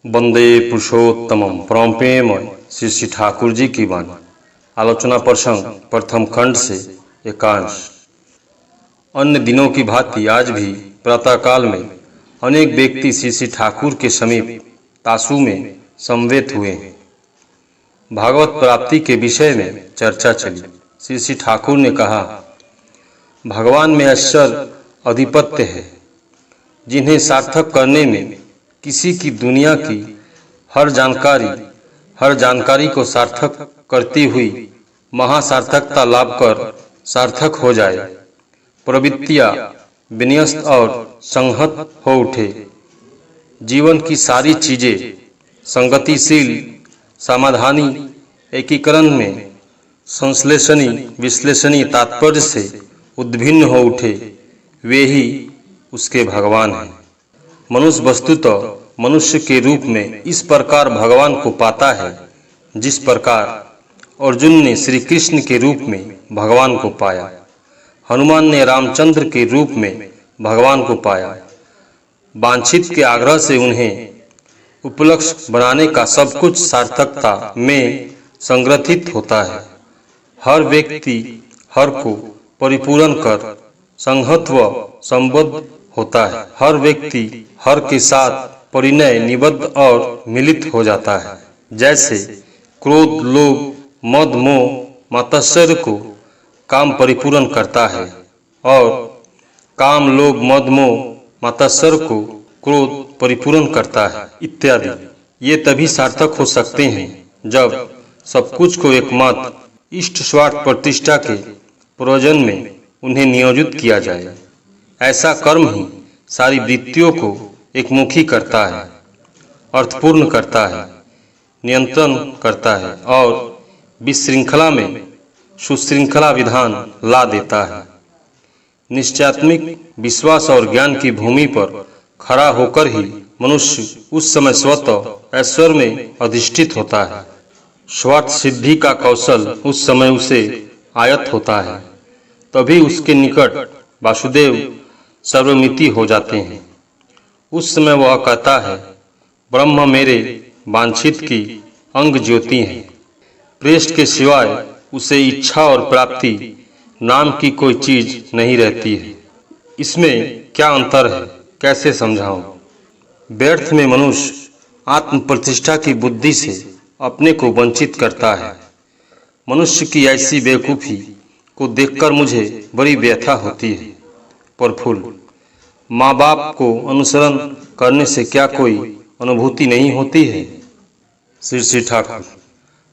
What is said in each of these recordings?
वंदे पुरुषोत्तमम परम प्रेममय श्री श्री ठाकुर जी की वाणी। आलोचना प्रसंग प्रथम खंड से एकांश। अन्य दिनों की भांति आज भी प्रातःकाल में अनेक व्यक्ति श्री श्री ठाकुर के समीप तासु में समवेत हुए हैं। भागवत प्राप्ति के विषय में चर्चा चली। श्री श्री ठाकुर ने कहा, भगवान में ऐश्वर्य अधिपत्य है, जिन्हें सार्थक करने में किसी की दुनिया की हर जानकारी को सार्थक करती हुई महासार्थकता लाभ कर सार्थक हो जाए, प्रवृत्तियां विन्यस्त और संहत हो उठे, जीवन की सारी चीजें संगतिशील समाधानी एकीकरण में संश्लेषणी विश्लेषणी तात्पर्य से उद्भिन्न हो उठे, वे ही उसके भगवान हैं। मनुष्य वस्तुतः मनुष्य के रूप में इस प्रकार भगवान को पाता है जिस प्रकार अर्जुन ने श्री कृष्ण के रूप में भगवान को पाया, हनुमान ने रामचंद्र के रूप में भगवान को पाया। वांछित के आग्रह से उन्हें उपलक्ष्य बनाने का सब कुछ सार्थकता में संग्रथित होता है। हर व्यक्ति हर को परिपूर्ण कर संहत व संबद्ध होता है। हर व्यक्ति हर के साथ परिणय निबद्ध और मिलित हो जाता है। जैसे क्रोध लोभ मद मोह मात्सर्य को काम परिपूर्ण करता है और काम लोभ मद मोह मात्सर्य को क्रोध परिपूर्ण करता है इत्यादि। ये तभी सार्थक हो सकते हैं जब सब कुछ को एकमात्र इष्ट स्वार्थ प्रतिष्ठा के प्रयोजन में उन्हें नियोजित किया जाए। ऐसा कर्म ही सारी वृत्तियों को एकमुखी करता है, अर्थपूर्ण करता है, नियंत्रण करता है और विश्रृंखला में सुश्रृंखला विधान ला देता है। निश्चयात्मक विश्वास और ज्ञान की भूमि पर खड़ा होकर ही मनुष्य उस समय स्वतः ऐश्वर्य में अधिष्ठित होता है। स्वार्थ सिद्धि का कौशल उस समय उसे आयत होता है, तभी उसके निकट वासुदेव सर्वमिति हो जाते हैं। उस समय वह कहता है, ब्रह्म मेरे वांछित की अंग ज्योति है। प्रेष्ठ के सिवाय उसे इच्छा और प्राप्ति नाम की कोई चीज नहीं रहती है। इसमें क्या अंतर है, कैसे समझाऊं? व्यर्थ में मनुष्य आत्म प्रतिष्ठा की बुद्धि से अपने को वंचित करता है। मनुष्य की ऐसी बेवकूफी को देखकर मुझे बड़ी व्यथा होती है। प्रफुल्ल, माँ बाप को अनुसरण करने से क्या कोई अनुभूति नहीं होती है? श्री श्री ठाकुर,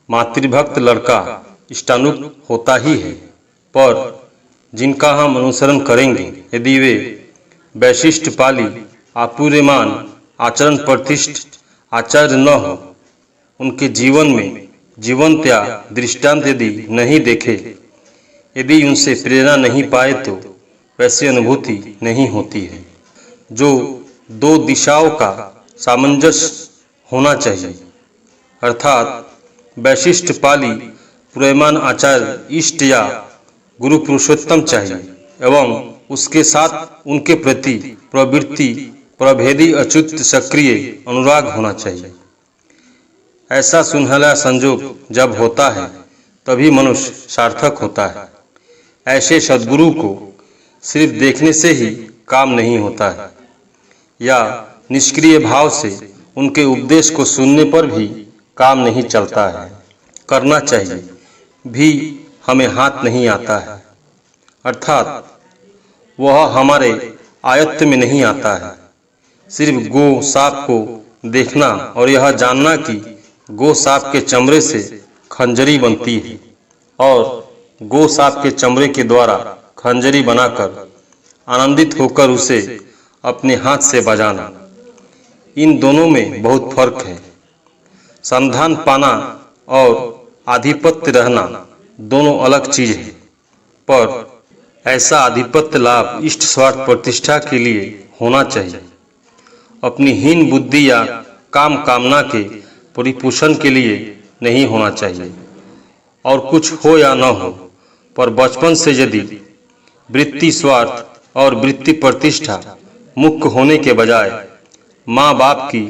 मातृभक्त लड़का इष्टानुग होता ही है, पर जिनका हम अनुसरण करेंगे यदि वे वैशिष्ट पाली आपूर्यमान आचरण प्रतिष्ठ आचार्य न हो, उनके जीवन में जीवंत्या दृष्टांत यदि नहीं देखे, यदि उनसे प्रेरणा नहीं पाए तो वैसी अनुभूति नहीं होती है। जो दो दिशाओं का सामंजस्य होना चाहिए, अर्थात वैशिष्ट पाली पूर्यमान आचार्य इष्ट या गुरु पुरुषोत्तम चाहिए एवं उसके साथ उनके प्रति प्रवृत्ति प्रभेदी अच्युत सक्रिय अनुराग होना चाहिए। ऐसा सुनहला संजोग जब होता है तभी मनुष्य सार्थक होता है। ऐसे सद्गुरु को सिर्फ देखने से ही काम नहीं होता है, या निष्क्रिय भाव से उनके उपदेश को सुनने पर भी काम नहीं चलता है। करना चाहिए भी हमें हाथ नहीं आता है, अर्थात वह हमारे आयत्त में नहीं आता है। सिर्फ गो सांप को देखना और यह जानना कि गो सांप के चमड़े से खंजरी बनती है और गो सांप के चमड़े के द्वारा खंजरी बनाकर आनंदित होकर उसे अपने हाथ से बजाना, इन दोनों में बहुत फर्क है। संधान पाना और आधिपत्य रहना दोनों अलग चीज है, पर ऐसा आधिपत्य लाभ इष्ट स्वार्थ प्रतिष्ठा के लिए होना चाहिए। अपनी हीन बुद्धि या काम कामना के परिपोषण के लिए नहीं होना चाहिए। और कुछ हो या न हो, पर बचपन से यदि वृत्ति स्वार्थ और वृत्ति प्रतिष्ठा मुख्य होने के बजाय माँ बाप की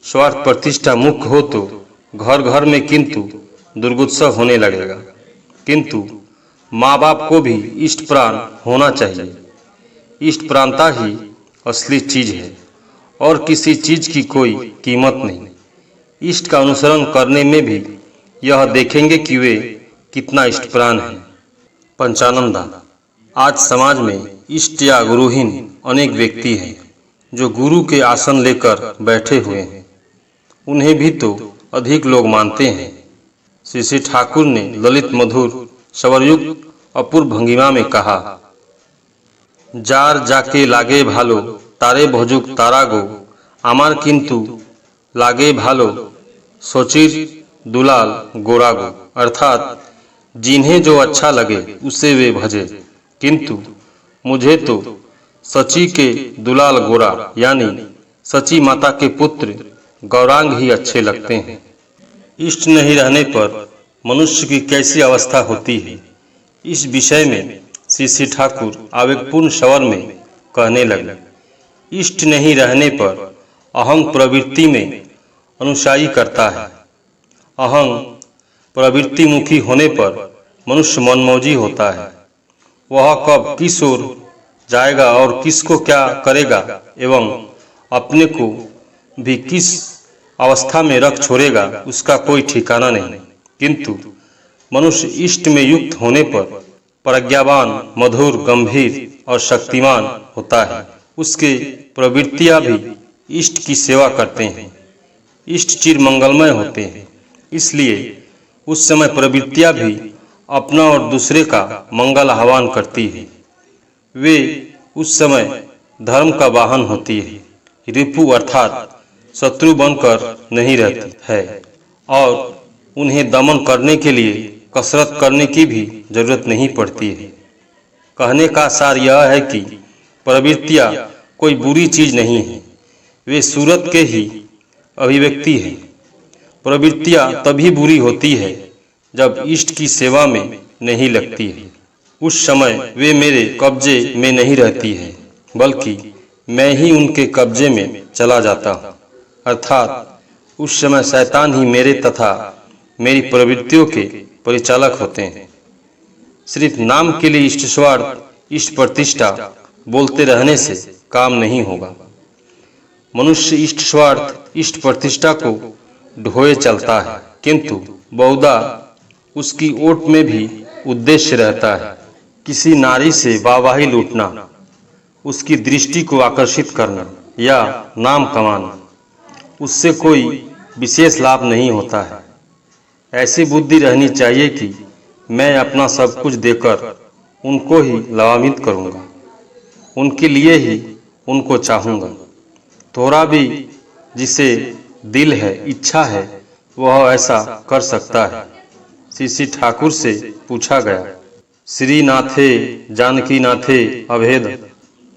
स्वार्थ प्रतिष्ठा मुख्य हो तो घर घर में किंतु दुर्गोत्सव होने लगेगा। किंतु माँ बाप को भी इष्ट प्राण होना चाहिए। इष्ट प्राणता ही असली चीज है और किसी चीज की कोई कीमत नहीं। इष्ट का अनुसरण करने में भी यह देखेंगे कि वे कितना इष्ट प्राण है। पंचानंदा। आज समाज में इष्ट या गुरुहीन अनेक व्यक्ति हैं जो गुरु के आसन लेकर बैठे हुए हैं। उन्हें भी तो अधिक लोग मानते हैं। श्री श्री ठाकुर ने ललित मधुर स्वरयुक्त अपूर्व भंगिमा में कहा, जार जाके लागे भालो तारे भजुक तारा गो आमार किंतु लागे भालो सोचिर दुलाल गोरा गो। अर्थात जिन्हें जो अच्छा लगे उसे वे भजे, किंतु मुझे तो सची के दुलाल गोरा यानी सची माता के पुत्र गौरांग ही अच्छे लगते हैं। इष्ट नहीं रहने पर मनुष्य की कैसी अवस्था होती है, इस विषय में श्री श्री ठाकुर आवेगपूर्ण स्वर में कहने लगे। इष्ट नहीं रहने पर अहंग प्रवृत्ति में अनुसायी करता है। अहंग प्रवृत्ति मुखी होने पर मनुष्य मनमौजी होता है। वह कब किस ओर जाएगा और किसको क्या करेगा एवं अपने को भी किस अवस्था में रख छोड़ेगा उसका कोई ठिकाना नहीं। किंतु मनुष्य इष्ट में युक्त होने पर प्रज्ञावान, मधुर, गंभीर और शक्तिमान होता है। उसके प्रवृत्तियां भी इष्ट की सेवा करते हैं। इष्ट चिर मंगलमय होते हैं, इसलिए उस समय प्रवृत्तियां भी अपना और दूसरे का मंगल आह्वान करती है। वे उस समय धर्म का वाहन होती है, रिपु अर्थात शत्रु बनकर नहीं रहती है और उन्हें दमन करने के लिए कसरत करने की भी जरूरत नहीं पड़ती है। कहने का सार यह है कि प्रवृत्तियां कोई बुरी चीज नहीं है, वे सूरत के ही अभिव्यक्ति है। प्रवृत्तियां तभी बुरी होती है जब इष्ट की सेवा में नहीं लगती है। उस समय वे मेरे कब्जे में नहीं रहती है, बल्कि मैं ही उनके कब्जे में चला जाता हूँ। अर्थात उस समय शैतान ही मेरे तथा मेरी प्रवृत्तियों के परिचालक होते हैं। सिर्फ नाम के लिए इष्ट स्वार्थ, इष्ट प्रतिष्ठा बोलते रहने से काम नहीं होगा। मनुष्य इष्ट स्वार्थ, इष्ट प्रतिष्ठा को ढोए चलता है, किंतु बहुधा उसकी ओट में भी उद्देश्य रहता है किसी नारी से वाहवाही लूटना, उसकी दृष्टि को आकर्षित करना या नाम कमाना। उससे कोई विशेष लाभ नहीं होता है। ऐसी बुद्धि रहनी चाहिए कि मैं अपना सब कुछ देकर उनको ही लाभान्वित करूँगा, उनके लिए ही उनको चाहूँगा। थोड़ा भी जिसे दिल है, इच्छा है, वह ऐसा कर सकता है। श्री श्री ठाकुर से पूछा गया, श्रीनाथे जानकी नाथे अभेद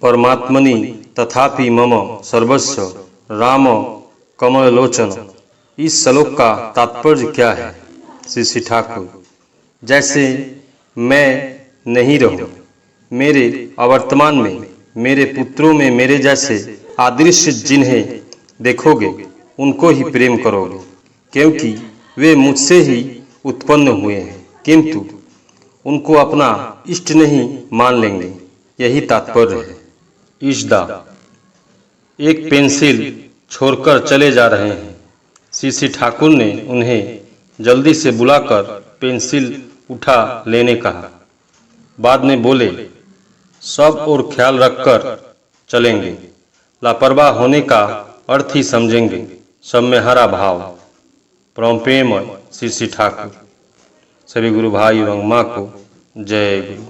परमात्मनि तथापि मम सर्वस्व राम कमलोचन। इस श्लोक का तात्पर्य क्या है? श्री श्री ठाकुर, जैसे मैं नहीं रहूं, मेरे अवर्तमान में मेरे पुत्रों में मेरे जैसे आदर्श जिन्हें देखोगे उनको ही प्रेम करोगे, क्योंकि वे मुझसे ही उत्पन्न हुए हैं, किंतु उनको अपना इष्ट नहीं मान लेंगे। यही तात्पर्य है। इष्दा। एक पेंसिल छोड़कर चले जा रहे हैं। श्री श्री ठाकुर ने उन्हें जल्दी से बुलाकर पेंसिल उठा लेने कहा। बाद में बोले, सब और ख्याल रखकर चलेंगे, लापरवाह होने का अर्थ ही समझेंगे। सब में हरा भाव। परम प्रेममय श्री श्री ठाकुर। सभी गुरु भाई एवं माँ को जय गुरु।